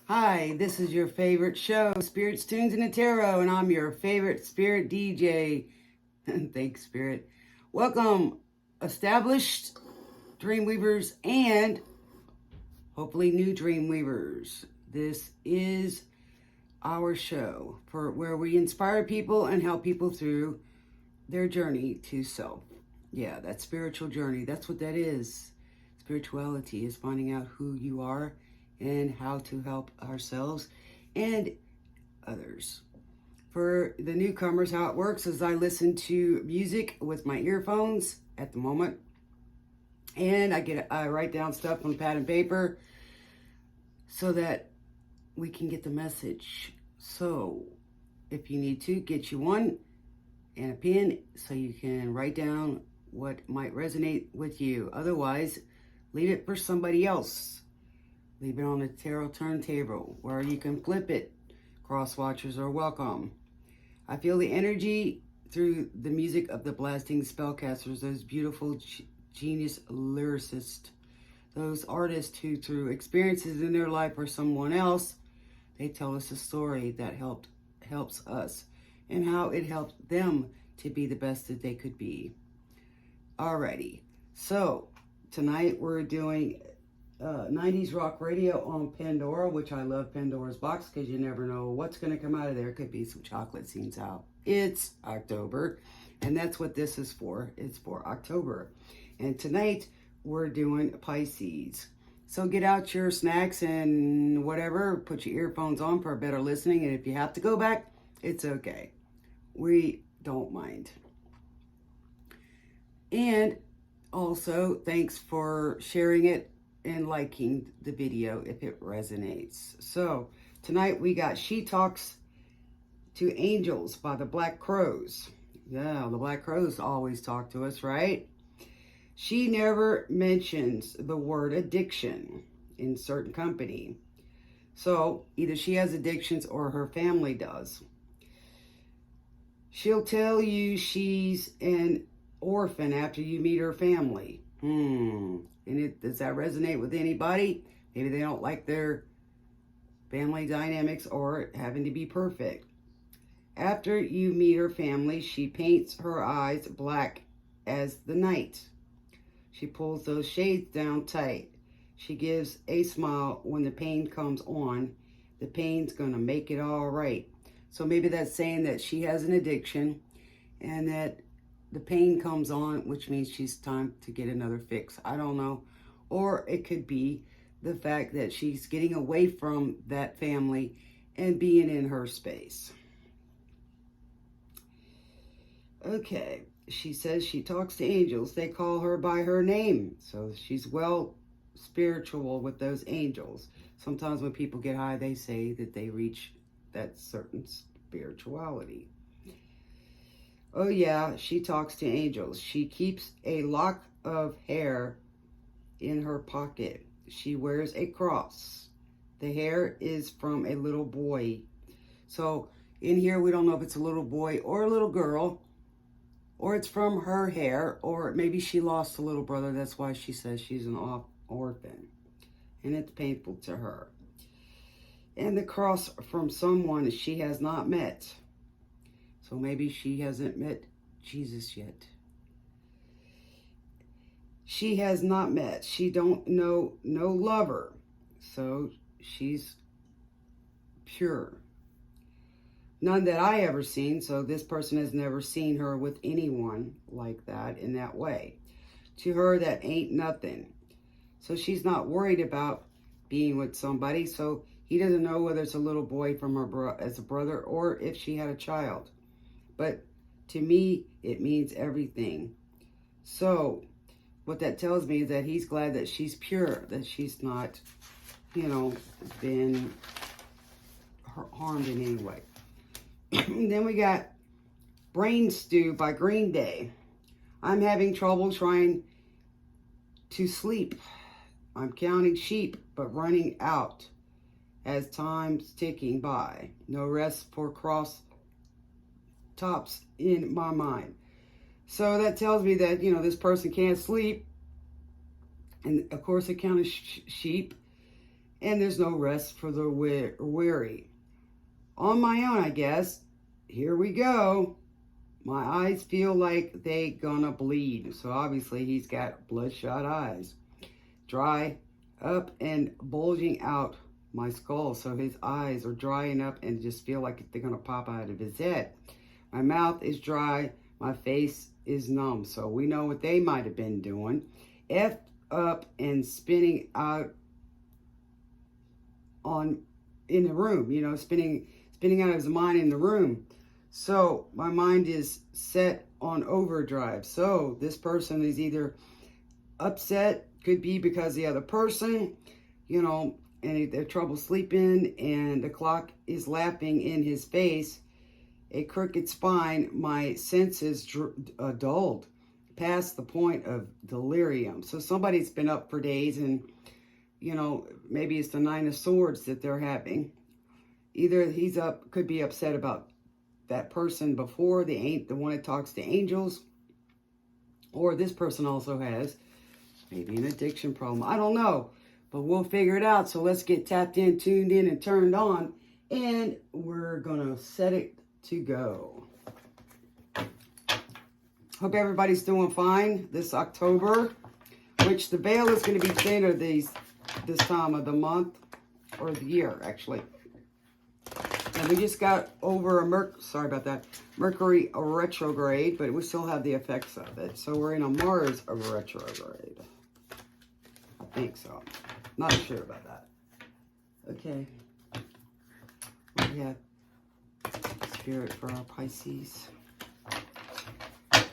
Hi, this is your favorite show, Spirits, Tunes, and the Tarot, and I'm your favorite Spirit DJ. Thanks, Spirit. Welcome, established Dreamweavers and hopefully new Dreamweavers. This is our show for where we inspire people and help people through their journey to self. Yeah, that spiritual journey. That's what that is. Spirituality is finding out who you are and how to help ourselves and others. For the newcomers, how it works is I listen to music with my earphones at the moment, and I write down stuff on pad and paper so that we can get the message. So if you need to, get you one and a pen so you can write down what might resonate with you. Otherwise, leave it for somebody else. Leave it on the tarot turntable where you can flip it. Cross watchers are welcome. I feel the energy through the music of the blasting spellcasters, those beautiful genius lyricists, those artists who through experiences in their life or someone else, they tell us a story that helps us and how it helped them to be the best that they could be. Alrighty, so tonight we're doing 90s rock radio on Pandora, which I love Pandora's box because you never know what's going to come out of there. Could be some chocolate scenes out. It's October, and that's what this is for. It's for October. And tonight we're doing Pisces. So get out your snacks and whatever, put your earphones on for better listening, and if you have to go back, it's okay. We don't mind. And also, thanks for sharing it and liking the video if it resonates. So tonight we got She Talks to Angels by the Black Crows. Yeah, the Black Crows always talk to us, right? She never mentions the word addiction in certain company. So either she has addictions or her family does. She'll tell you she's an orphan after you meet her family. Does that resonate with anybody? Maybe they don't like their family dynamics or having to be perfect. After you meet her family, she paints her eyes black as the night. She pulls those shades down tight. She gives a smile when the pain comes on. The pain's gonna make it all right. So maybe that's saying that she has an addiction and that the pain comes on, which means she's time to get another fix. I don't know. Or it could be the fact that she's getting away from that family and being in her space. Okay, she says she talks to angels. They call her by her name. So she's well spiritual with those angels. Sometimes when people get high, they say that they reach that certain spirituality. Oh yeah, she talks to angels. She keeps a lock of hair in her pocket. She wears a cross. The hair is from a little boy. So in here, we don't know if it's a little boy or a little girl, or it's from her hair, or maybe she lost a little brother. That's why she says she's an orphan. And it's painful to her. And the cross from someone she has not met. So maybe she hasn't met Jesus yet. She has not met. She don't know no lover. So she's pure. None that I ever seen. So this person has never seen her with anyone like that in that way. To her, that ain't nothing. So she's not worried about being with somebody. So he doesn't know whether it's a little boy from her as a brother or if she had a child. But to me, it means everything. So what that tells me is that he's glad that she's pure, that she's not, been harmed in any way. Then we got Brain Stew by Green Day. I'm having trouble trying to sleep. I'm counting sheep, but running out as time's ticking by. No rest for cross tops in my mind. So that tells me that, this person can't sleep. And of course, they count as sheep. and there's no rest for the weary. On my own, I guess. Here we go. My eyes feel like they gonna bleed. So obviously he's got bloodshot eyes. Dry up and bulging out my skull. So his eyes are drying up and just feel like they're gonna pop out of his head. My mouth is dry. My face is numb. So we know what they might have been doing. Effed up and spinning out in the room, you know, spinning out of his mind in the room. So my mind is set on overdrive. So this person is either upset, could be because the other person, you know, and they're trouble sleeping, and the clock is lapping in his face, a crooked spine, my senses dulled past the point of delirium. So somebody's been up for days, and you know, maybe it's the 9 of Swords that they're having. Either he's could be upset about that person before, the one that talks to angels, or this person also has maybe an addiction problem. I don't know, but we'll figure it out. So let's get tapped in, tuned in, and turned on, and we're gonna set it to go. Hope everybody's doing fine this October, which the veil is going to be thinner this time of the month, or the year, actually. And we just got over Mercury retrograde, but we still have the effects of it. So we're in a Mars retrograde. I think so. Not sure about that. Okay. We have Spirit for our Pisces.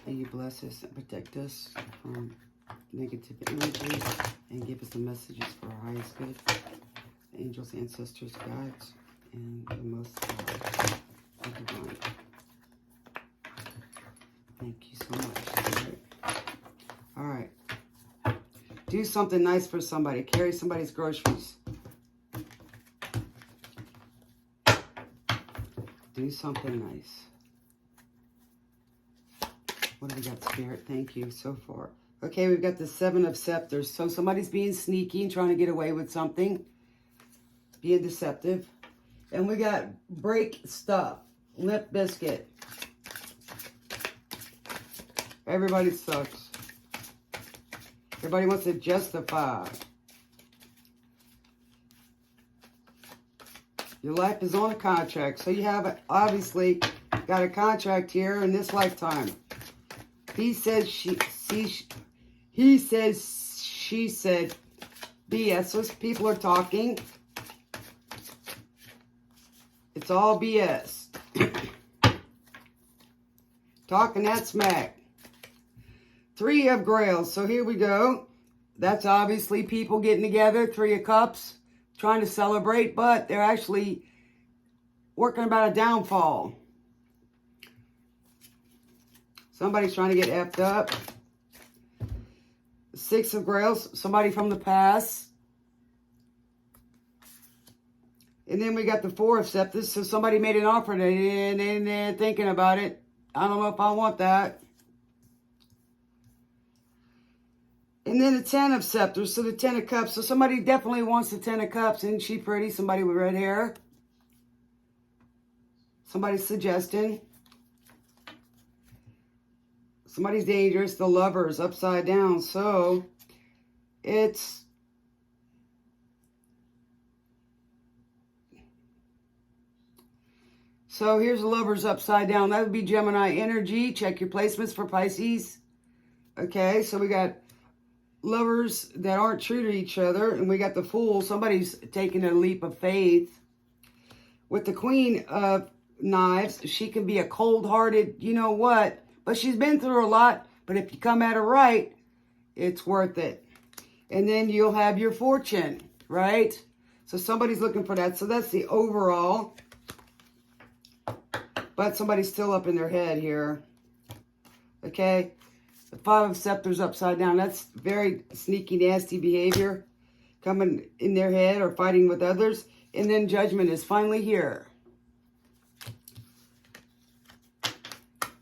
May you bless us and protect us from negative energy and give us the messages for our highest good. Angels, ancestors, guides, and the most high, the divine. Thank you so much. All right. Do something nice for somebody. Carry somebody's groceries. Do something nice. What do we got, Spirit? Thank you so far. Okay, we've got the 7 of Scepters. So somebody's being sneaky and trying to get away with something. Being deceptive. And we got break stuff. Limp biscuit. Everybody sucks. Everybody wants to justify. Your life is on a contract. So you have, obviously, got a contract here in this lifetime. He says, she said, BS. Those people are talking. It's all BS. Talking that smack. 3 of Grails. So here we go. That's obviously people getting together. 3 of Cups. Trying to celebrate. But they're actually working about a downfall. Somebody's trying to get effed up. 6 of Grails. Somebody from the past. And then we got the 4 of Scepters. So somebody made an offer and they're thinking about it. I don't know if I want that. And then the 10 of Scepters. So the 10 of Cups. So somebody definitely wants the 10 of Cups. Isn't she pretty? Somebody with red hair. Somebody's suggesting. Somebody's dangerous. The Lovers upside down. So it's... So here's the Lovers upside down. That would be Gemini energy. Check your placements for Pisces. Okay, so we got lovers that aren't true to each other. And we got the Fool. Somebody's taking a leap of faith. With the Queen of Knives, she can be a cold-hearted, you know what. But she's been through a lot. But if you come at her right, it's worth it. And then you'll have your fortune, right? So somebody's looking for that. So that's the overall. But somebody's still up in their head here. Okay. The 5 of Scepters upside down. That's very sneaky, nasty behavior. Coming in their head or fighting with others. And then Judgment is finally here.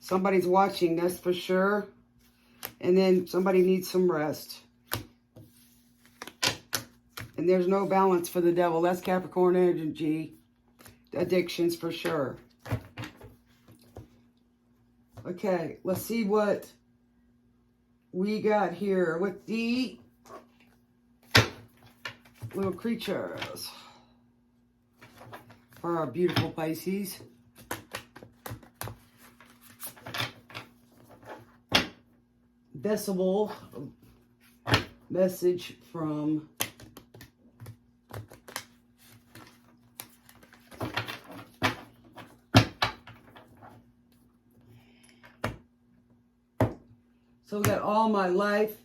Somebody's watching, that's for sure. And then somebody needs some rest. And there's no balance for the devil. That's Capricorn energy. Addictions for sure. Okay, let's see what we got here with the little creatures for our beautiful Pisces. Decibel message from So we got All My Life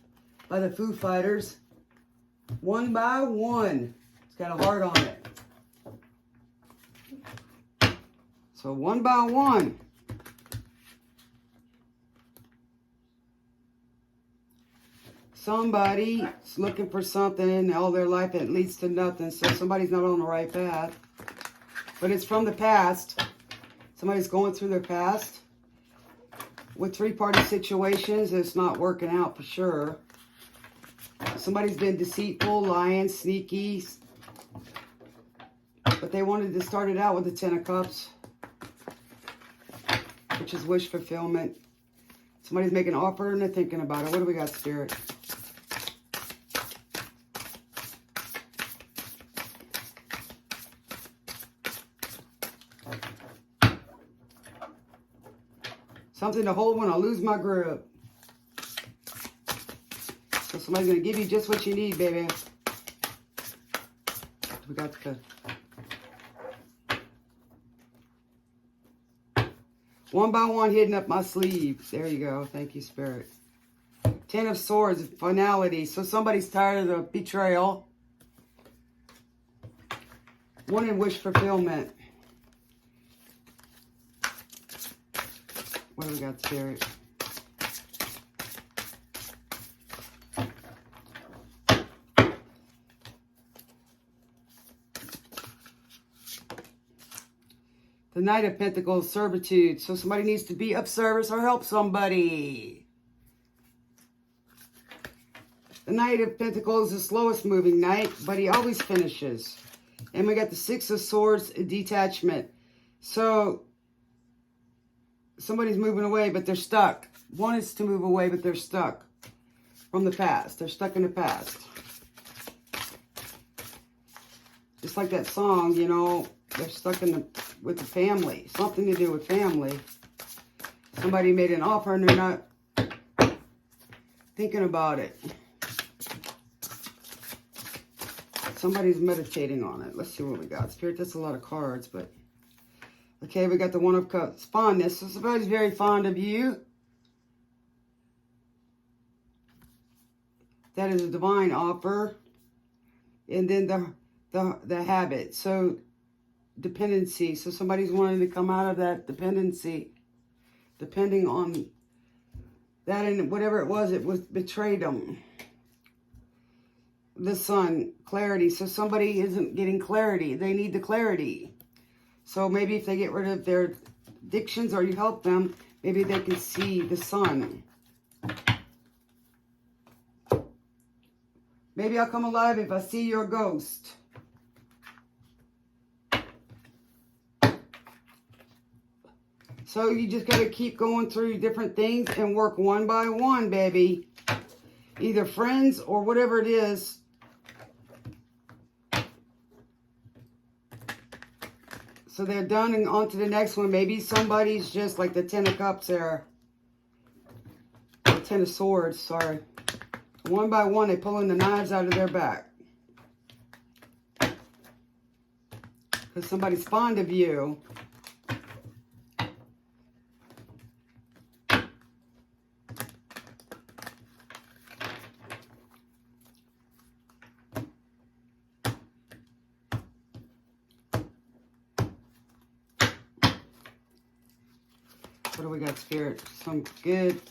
by the Foo Fighters. One by One. It's got a heart on it. So One by One. Somebody's looking for something all their life that leads to nothing. So somebody's not on the right path. But it's from the past. Somebody's going through their past. With three-party situations, it's not working out for sure. Somebody's been deceitful, lying, sneaky. But they wanted to start it out with the Ten of Cups, which is wish fulfillment. Somebody's making an offer and they're thinking about it. What do we got, Spirit? Something to hold when I lose my grip. So somebody's going to give you just what you need, baby. We got the One by One hidden up my sleeve. There you go. Thank you, Spirit. Ten of Swords, finality. So somebody's tired of the betrayal. One in wish fulfillment. What do we got, Spirit? The Knight of Pentacles, servitude. So somebody needs to be of service or help somebody. The Knight of Pentacles is the slowest moving knight, but he always finishes. And we got the Six of Swords, detachment. So somebody's moving away, but they're stuck. One is to move away, but they're stuck from the past. They're stuck in the past. Just like that song, you know, they're stuck with the family. Something to do with family. Somebody made an offer and they're not thinking about it. Somebody's meditating on it. Let's see what we got. Spirit, that's a lot of cards, but... Okay, we got the One of Cups. Fondness. So somebody's very fond of you. That is a divine offer. And then the habit. So dependency. So somebody's wanting to come out of that dependency. Depending on that and whatever it was betrayed them. The Sun. Clarity. So somebody isn't getting clarity. They need the clarity. So maybe if they get rid of their addictions or you help them, maybe they can see the sun. Maybe I'll come alive if I see your ghost. So you just got to keep going through different things and work one by one, baby. Either friends or whatever it is. So they're done and on to the next one. Maybe somebody's just like the Ten of Cups there. The Ten of Swords, sorry. One by one, they're pulling the knives out of their back. Because somebody's fond of you. What do we got, Spirit? Some good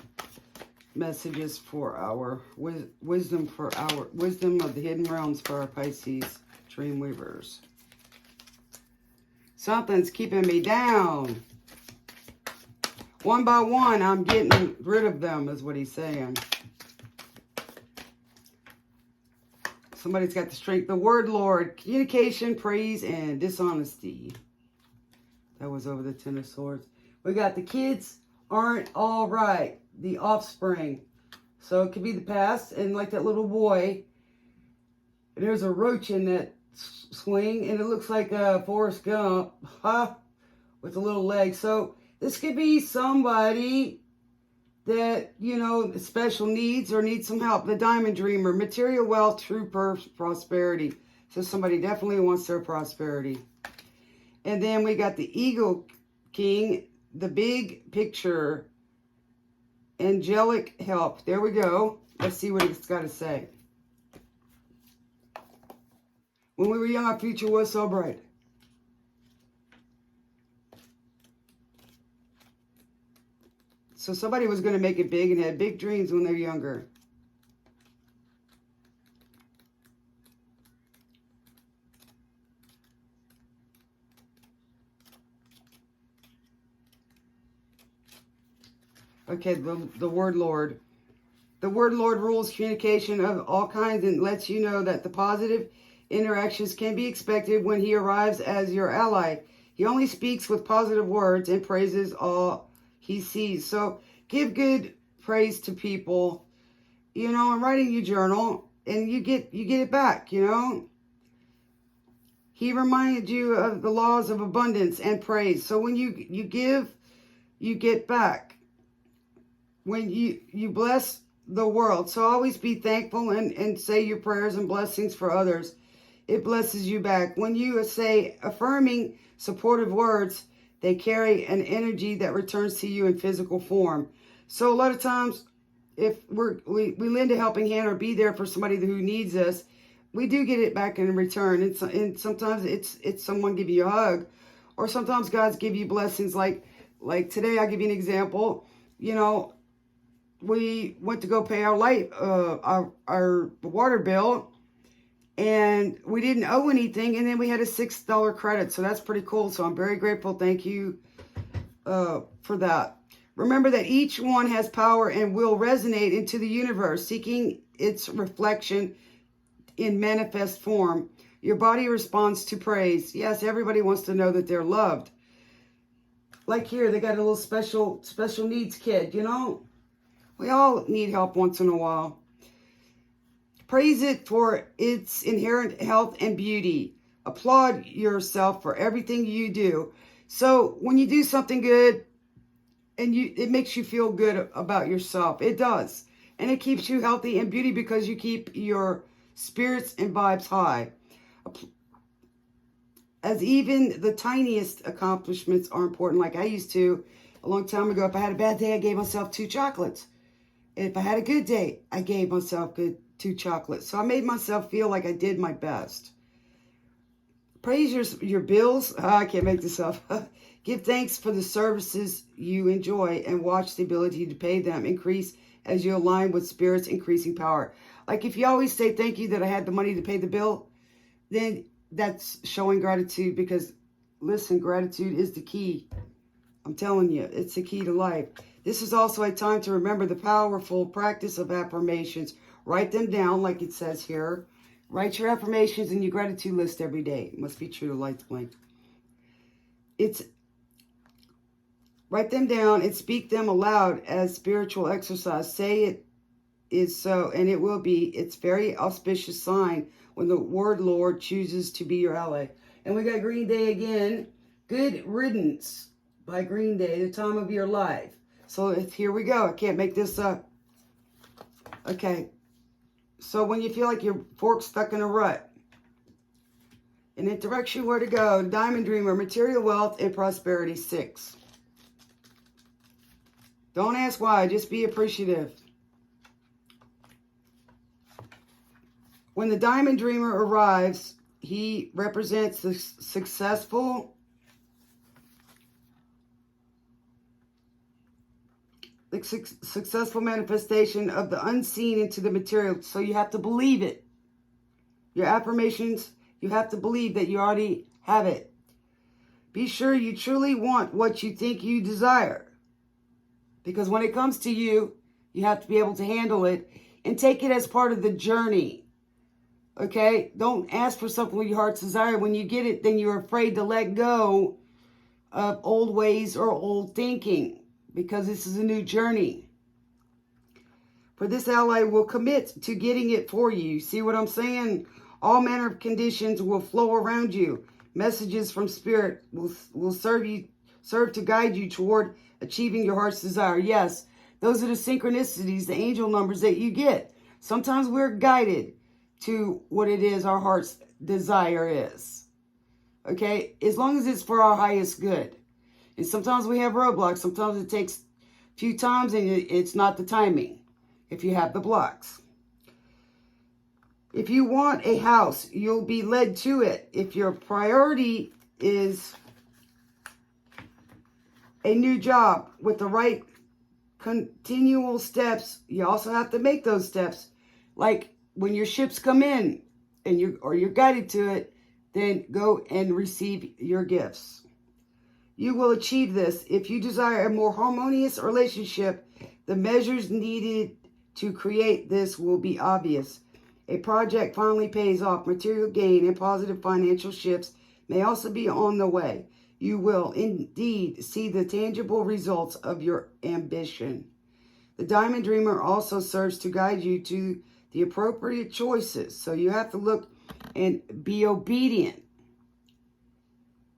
messages for our wisdom of the hidden realms for our Pisces dream weavers. Something's keeping me down. One by one, I'm getting rid of them, is what he's saying. Somebody's got the strength. The word Lord, communication, praise, and dishonesty. That was over the Ten of Swords. We got the kids aren't all right. The offspring. So it could be the past. And like that little boy, there's a roach in that swing. And it looks like a Forrest Gump. With a little leg. So this could be somebody that, you know, special needs or needs some help. The Diamond Dreamer, material wealth, true prosperity. So somebody definitely wants their prosperity. And then we got the Eagle King, the big picture, angelic help. There we go. Let's see what it's got to say. When we were young, our future was so bright. So somebody was going to make it big and had big dreams when they were younger. Okay, the word Lord. The word Lord rules communication of all kinds and lets you know that the positive interactions can be expected when he arrives as your ally. He only speaks with positive words and praises all he sees. So give good praise to people. You know, I'm writing your journal and you get it back, you know. He reminded you of the laws of abundance and praise. So when you give, you get back. When you bless the world. So always be thankful and say your prayers and blessings for others. It blesses you back. When you say affirming, supportive words, they carry an energy that returns to you in physical form. So a lot of times, if we lend a helping hand or be there for somebody who needs us, we do get it back in return. And sometimes it's someone give you a hug, or sometimes God's give you blessings. Like today, I'll give you an example. You know, we went to go pay our our water bill, and we didn't owe anything, and then we had a $6 credit. So that's pretty cool. So I'm very grateful. Thank you for that. Remember that each one has power and will resonate into the universe, seeking its reflection in manifest form. Your body responds to praise. Yes, everybody wants to know that they're loved. Like here, they got a little special needs kid, you know. We all need help once in a while. Praise it for its inherent health and beauty. Applaud yourself for everything you do. So when you do something good, and it makes you feel good about yourself. It does. And it keeps you healthy and beauty because you keep your spirits and vibes high. As even the tiniest accomplishments are important. Like I used to, a long time ago, if I had a bad day, I gave myself 2 chocolates. And if I had a good day, I gave myself 2 chocolates. So I made myself feel like I did my best. Praise your bills. I can't make this up. Give thanks for the services you enjoy and watch the ability to pay them increase as you align with Spirit's increasing power. Like if you always say thank you that I had the money to pay the bill, then that's showing gratitude because, listen, gratitude is the key. I'm telling you, it's the key to life. This is also a time to remember the powerful practice of affirmations. Write them down like it says here. Write your affirmations in your gratitude list every day. It must be true to Light's Blink. Write them down and speak them aloud as spiritual exercise. Say it is so and it will be. It's very auspicious sign when the word Lord chooses to be your ally. And we got Green Day again. Good Riddance by Green Day, the time of your life. So here we go. I can't make this up. Okay. So when you feel like your fork's stuck in a rut, and it directs you where to go, Diamond Dreamer, material wealth and prosperity 6. Don't ask why, just be appreciative. When the Diamond Dreamer arrives, he represents the successful manifestation of the unseen into the material. So you have to believe it. Your affirmations, you have to believe that you already have it. Be sure you truly want what you think you desire. Because when it comes to you, you have to be able to handle it and take it as part of the journey. Okay? Don't ask for something with your heart's desire. When you get it, then you're afraid to let go of old ways or old thinking, because this is a new journey. For this ally will commit to getting it for you. See what I'm saying? All manner of conditions will flow around you. Messages from Spirit will serve to guide you toward achieving your heart's desire. Yes, those are the synchronicities, the angel numbers that you get. Sometimes we're guided to what it is our heart's desire is. Okay? As long as it's for our highest good. And sometimes we have roadblocks. Sometimes it takes a few times and it's not the timing if you have the blocks. If you want a house, you'll be led to it. If your priority is a new job with the right continual steps, you also have to make those steps. Like when your ships come in and you're guided to it, then go and receive your gifts. You will achieve this. If you desire a more harmonious relationship, the measures needed to create this will be obvious. A project finally pays off. Material gain and positive financial shifts may also be on the way. You will indeed see the tangible results of your ambition. The Diamond Dreamer also serves to guide you to the appropriate choices. So you have to look and be obedient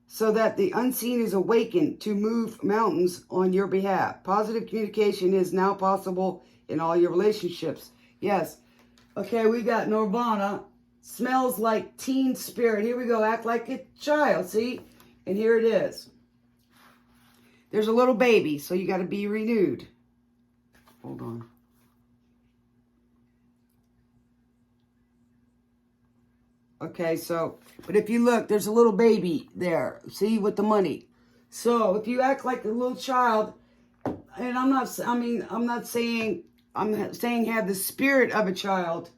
so that the unseen is awakened to move mountains on your behalf. Positive communication is now possible in all your relationships. Yes. Okay, we got Nirvana. Smells like teen spirit. Here we go. Act like a child. See? And here it is. There's a little baby, so you got to be renewed. Hold on. Okay, so, but if you look, there's a little baby there. See, with the money. So, if you act like a little child, and I'm saying have the spirit of a child.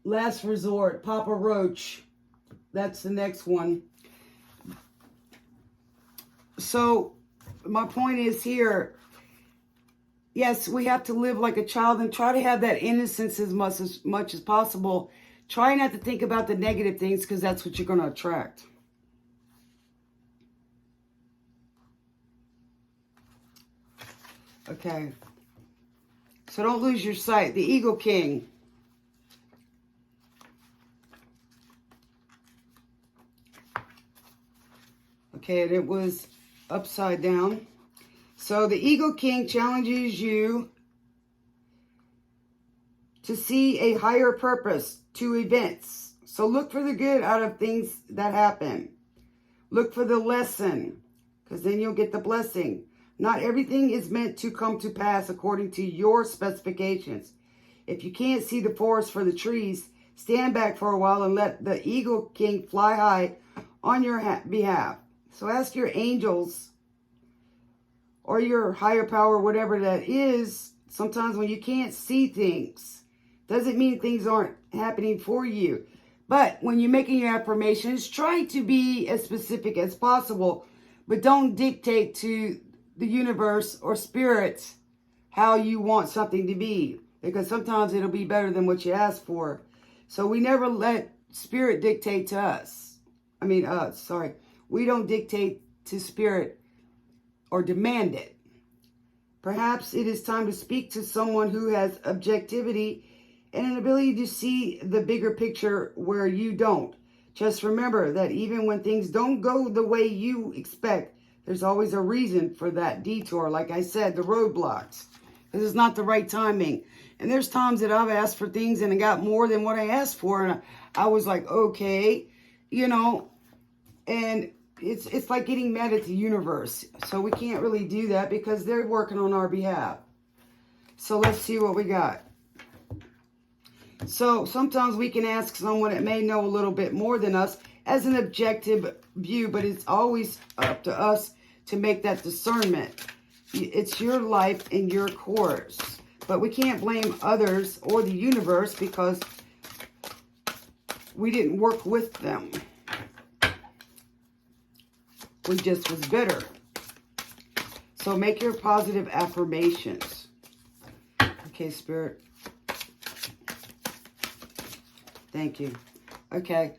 Last resort, Papa Roach. That's the next one. So, my point is here, yes, we have to live like a child and try to have that innocence as much as possible. Try not to think about the negative things, because that's what you're going to attract. Okay. So don't lose your sight. The Eagle King. Okay, and it was upside down. So the Eagle King challenges you to see a higher purpose to events. So look for the good out of things that happen. Look for the lesson, because then you'll get the blessing. Not everything is meant to come to pass according to your specifications. If you can't see the forest for the trees, stand back for a while and let the Eagle King fly high on your behalf. So ask your angels or your higher power, whatever that is. Sometimes when you can't see things, doesn't mean things aren't happening for you. But when you're making your affirmations, try to be as specific as possible, but don't dictate to the universe or spirits how you want something to be, because sometimes it'll be better than what you asked for. So we never let spirit dictate to us. We don't dictate to spirit or demand it. Perhaps it is time to speak to someone who has objectivity and an ability to see the bigger picture where you don't. Just remember that even when things don't go the way you expect, there's always a reason for that detour. Like I said, the roadblocks. Because it's not the right timing. And there's times that I've asked for things and I got more than what I asked for. And I was like, okay, and it's like getting mad at the universe. So we can't really do that because they're working on our behalf. So let's see what we got. So sometimes we can ask someone that may know a little bit more than us as an objective view, but it's always up to us to make that discernment. It's your life and your course. But we can't blame others or the universe because we didn't work with them. We just was bitter. So make your positive affirmations. Okay, Spirit. Thank you. Okay.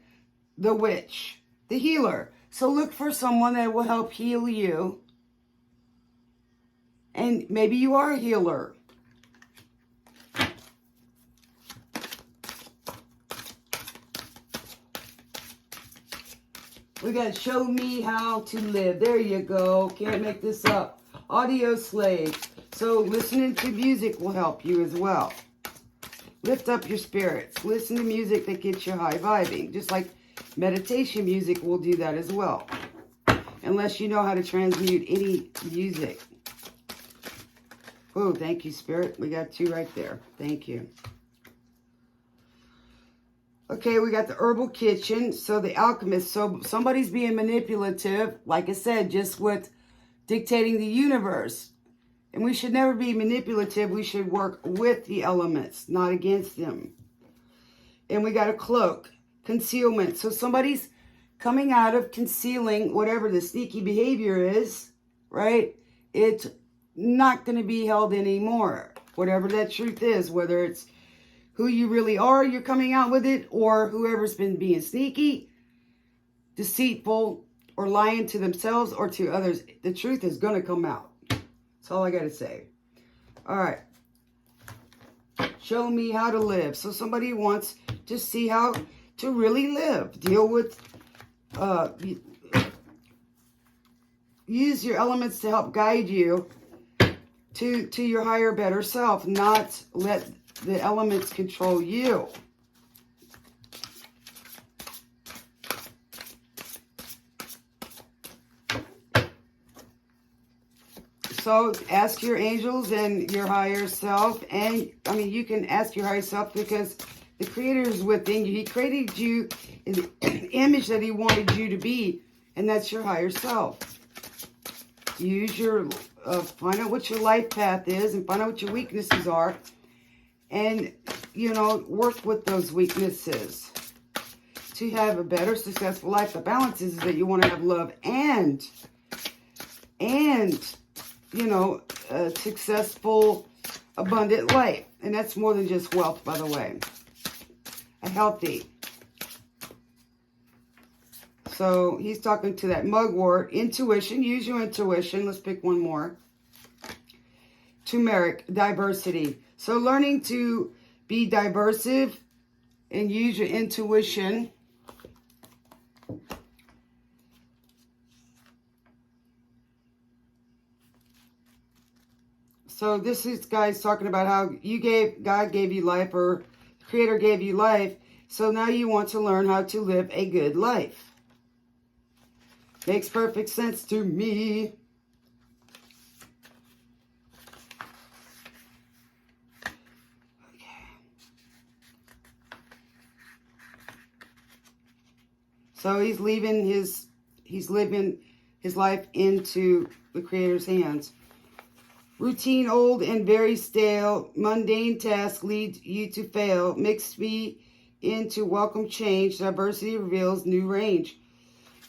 The witch. The healer. So look for someone that will help heal you. And maybe you are a healer. We got show me how to live. There you go. Can't make this up. Audio slave. So listening to music will help you as well. Lift up your spirits. Listen to music that gets you high vibing. Just like meditation music will do that as well. Unless you know how to transmute any music. Oh, thank you, Spirit. We got 2 right there. Thank you. Okay, we got the herbal kitchen. So the alchemist. So somebody's being manipulative. Like I said, just with dictating the universe. And we should never be manipulative. We should work with the elements, not against them. And we got a cloak. Concealment. So somebody's coming out of concealing whatever the sneaky behavior is, right? It's not going to be held anymore. Whatever that truth is, whether it's who you really are, you're coming out with it, or whoever's been being sneaky, deceitful, or lying to themselves or to others, the truth is going to come out. That's all I got to say. All right. Show me how to live. So somebody wants to see how to really live. Deal with, use your elements to help guide you to your higher, better self. Not let the elements control you. So ask your angels and your higher self. And I mean, you can ask your higher self because the Creator is within you. He created you in the image that He wanted you to be. And that's your higher self. Use your, find out what your life path is and find out what your weaknesses are. And, you know, work with those weaknesses to have a better, successful life. The balance is that you want to have love and you know, a successful, abundant life. And that's more than just wealth, by the way. A healthy. So he's talking to that mugwort. Intuition. Use your intuition. Let's pick one more. Turmeric. Diversity. So learning to be diversive and use your intuition. So this is guys talking about how God gave you life, or the Creator gave you life. So now you want to learn how to live a good life. Makes perfect sense to me. Okay. So he's living his life into the Creator's hands. Routine, old, and very stale, mundane tasks lead you to fail. Mix me into welcome change. Diversity reveals new range.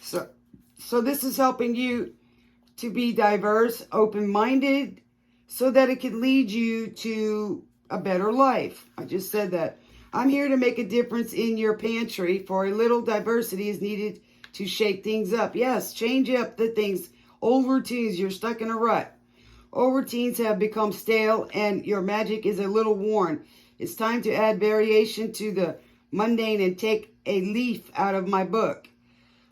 So this is helping you to be diverse, open-minded, so that it can lead you to a better life. I just said that. I'm here to make a difference in your pantry, for a little diversity is needed to shake things up. Yes, change up the things. Old routines, you're stuck in a rut. Old routines have become stale and your magic is a little worn. It's time to add variation to the mundane and take a leaf out of my book.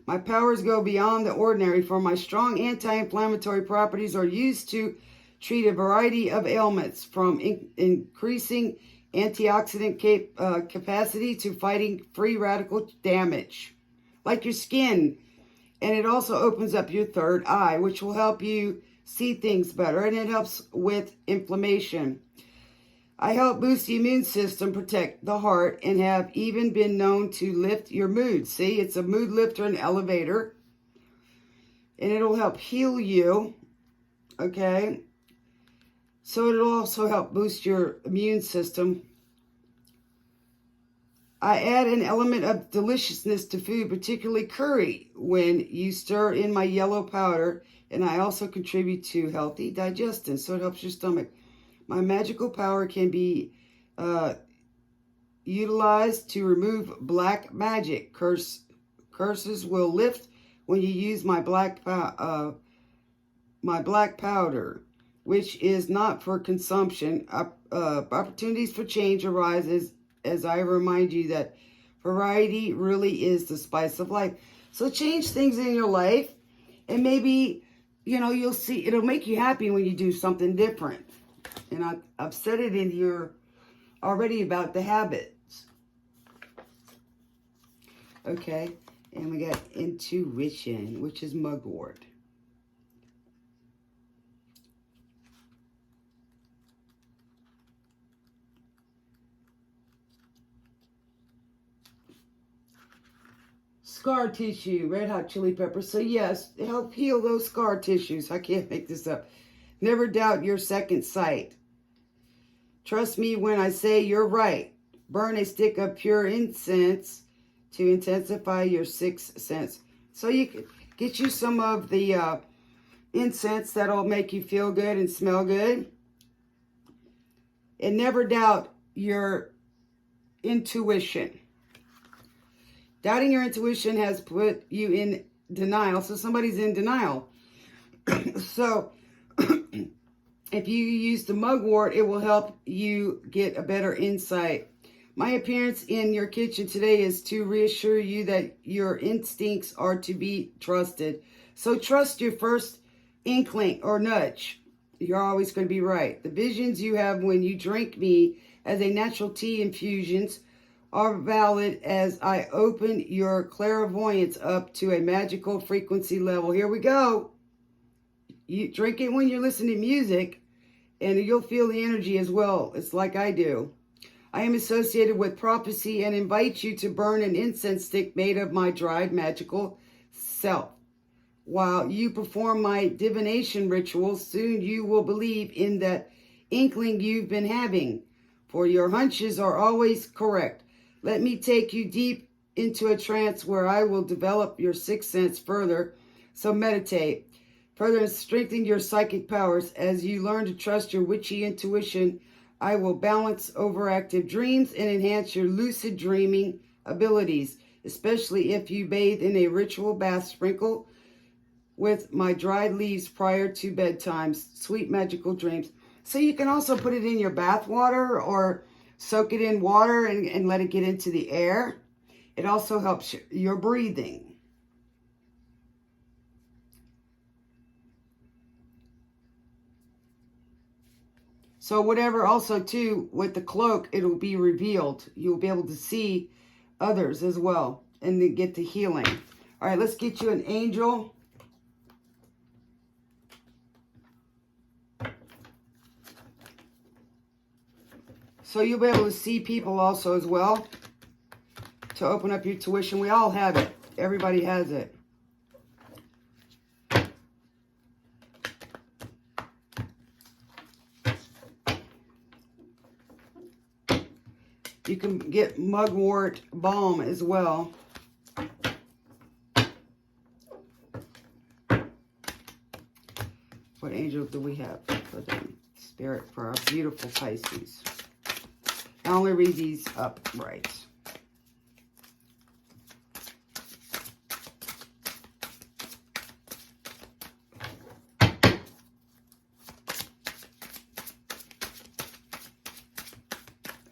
My powers go beyond the ordinary, for my strong anti-inflammatory properties are used to treat a variety of ailments, from increasing antioxidant capacity to fighting free radical damage, like your skin. And it also opens up your third eye, which will help you see things better, and it helps with inflammation. I help boost the immune system, protect the heart, and have even been known to lift your mood. See, it's a mood lifter and elevator, and it'll help heal you, okay? So it'll also help boost your immune system. I add an element of deliciousness to food, particularly curry, when you stir in my yellow powder. And I also contribute to healthy digestion, so it helps your stomach. My magical power can be utilized to remove black magic. Curses will lift when you use my black powder, which is not for consumption. Opportunities for change arise as I remind you that variety really is the spice of life. So change things in your life, and maybe, you know, you'll see, it'll make you happy when you do something different. And I've said it in here already about the habits. Okay, and we got intuition, which is mugwort. Scar tissue, red hot chili pepper. So yes, help heal those scar tissues. I can't make this up. Never doubt your second sight. Trust me when I say you're right. Burn a stick of pure incense to intensify your sixth sense. So you can get you some of the incense that'll make you feel good and smell good. And never doubt your intuition. Doubting your intuition has put you in denial. So somebody's in denial. So if you use the mugwort, it will help you get a better insight. My appearance in your kitchen today is to reassure you that your instincts are to be trusted. So trust your first inkling or nudge. You're always going to be right. The visions you have when you drink me as a natural tea infusions are valid as I open your clairvoyance up to a magical frequency level. Here we go. You drink it when you're listening to music, and you'll feel the energy as well. It's like I do. I am associated with prophecy and invite you to burn an incense stick made of my dried magical self. While you perform my divination rituals, soon you will believe in that inkling you've been having, for your hunches are always correct. Let me take you deep into a trance where I will develop your sixth sense further. So meditate. Further strengthen your psychic powers. As you learn to trust your witchy intuition, I will balance overactive dreams and enhance your lucid dreaming abilities, especially if you bathe in a ritual bath sprinkle with my dried leaves prior to bedtime. Sweet magical dreams. So you can also put it in your bath water or soak it in water and let it get into the air. It also helps your breathing. So whatever, also too, with the cloak, it'll be revealed. You'll be able to see others as well and then get the healing. All right, let's get you an angel. So you'll be able to see people also as well to open up your tuition. We all have it. Everybody has it. You can get mugwort balm as well. What angel do we have for them? Spirit for our beautiful Pisces. I only read these upright.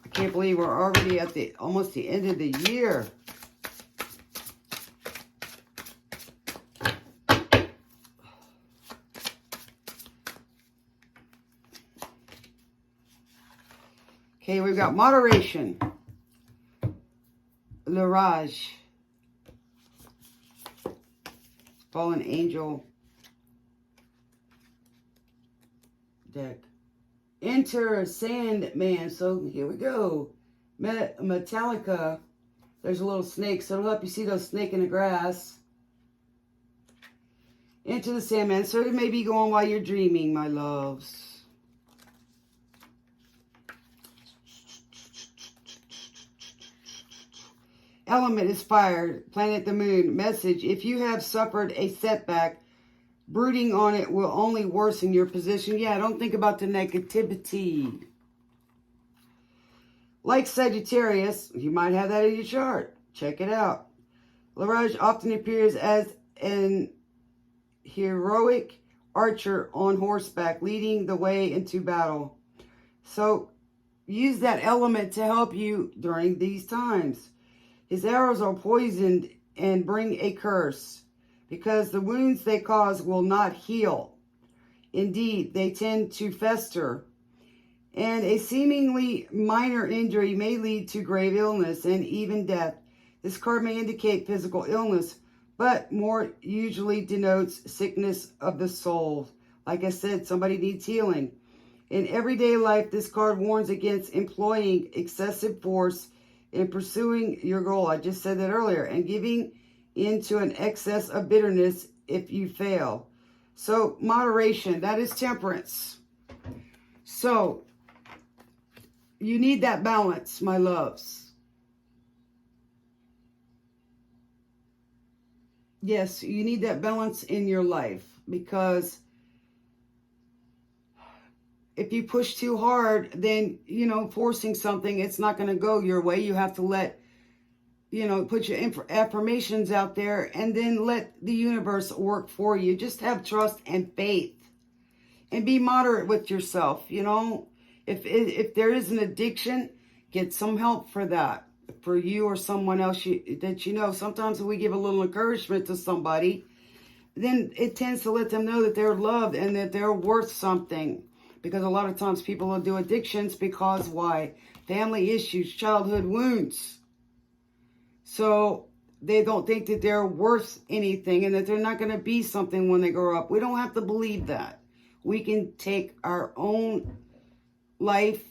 I can't believe we're already at almost the end of the year. Okay, we've got moderation, Larage, fallen angel deck. Enter Sandman. So here we go. Metallica. There's a little snake, so it'll help you see those snake in the grass. Enter the Sandman. So it may be going while you're dreaming, my loves. Element is fire. Planet the moon. Message. If you have suffered a setback, brooding on it will only worsen your position. Yeah, don't think about the negativity. Like Sagittarius, you might have that in your chart. Check it out. Larage often appears as an heroic archer on horseback, leading the way into battle. So use that element to help you during these times. His arrows are poisoned and bring a curse, because the wounds they cause will not heal. Indeed, they tend to fester, and a seemingly minor injury may lead to grave illness and even death. This card may indicate physical illness, but more usually denotes sickness of the soul. Like I said, somebody needs healing. In everyday life, this card warns against employing excessive force in pursuing your goal. I just said that earlier. And giving into an excess of bitterness if you fail. So moderation, that is temperance. So you need that balance, my loves. Yes, you need that balance in your life, because if you push too hard, then, forcing something, it's not going to go your way. You have to let, put your affirmations out there and then let the universe work for you. Just have trust and faith and be moderate with yourself. If there is an addiction, get some help for that, for you or someone else that you know. Sometimes when we give a little encouragement to somebody, then it tends to let them know that they're loved and that they're worth something. Because a lot of times people will do addictions because why? Family issues, childhood wounds. So they don't think that they're worth anything and that they're not going to be something when they grow up. We don't have to believe that. We can take our own life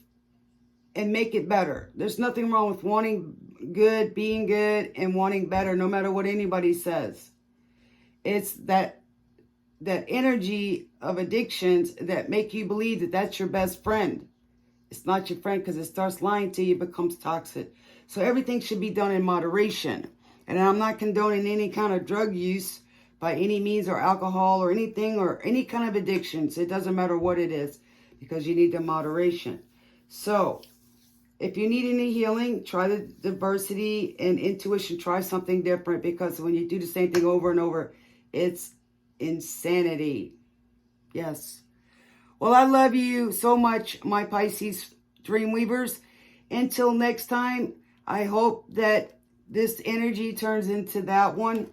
and make it better. There's nothing wrong with wanting good, being good, and wanting better, no matter what anybody says. It's that energy of addictions that make you believe that that's your best friend. It's not your friend, because it starts lying to you, becomes toxic. So everything should be done in moderation. And I'm not condoning any kind of drug use by any means, or alcohol or anything, or any kind of addictions. It doesn't matter what it is, because you need the moderation. So if you need any healing, try the diversity and intuition. Try something different, because when you do the same thing over and over, it's insanity. Yes. Well, I love you so much, my Pisces Dreamweavers. Until next time, I hope that this energy turns into that one,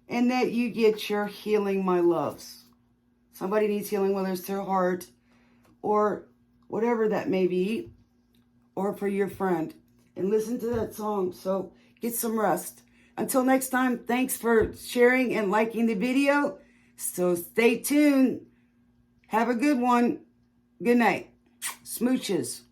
and that you get your healing, my loves. Somebody needs healing, whether it's their heart or whatever that may be, or for your friend. And listen to that song. So get some rest. Until next time, thanks for sharing and liking the video. So stay tuned. Have a good one. Good night. Smooches.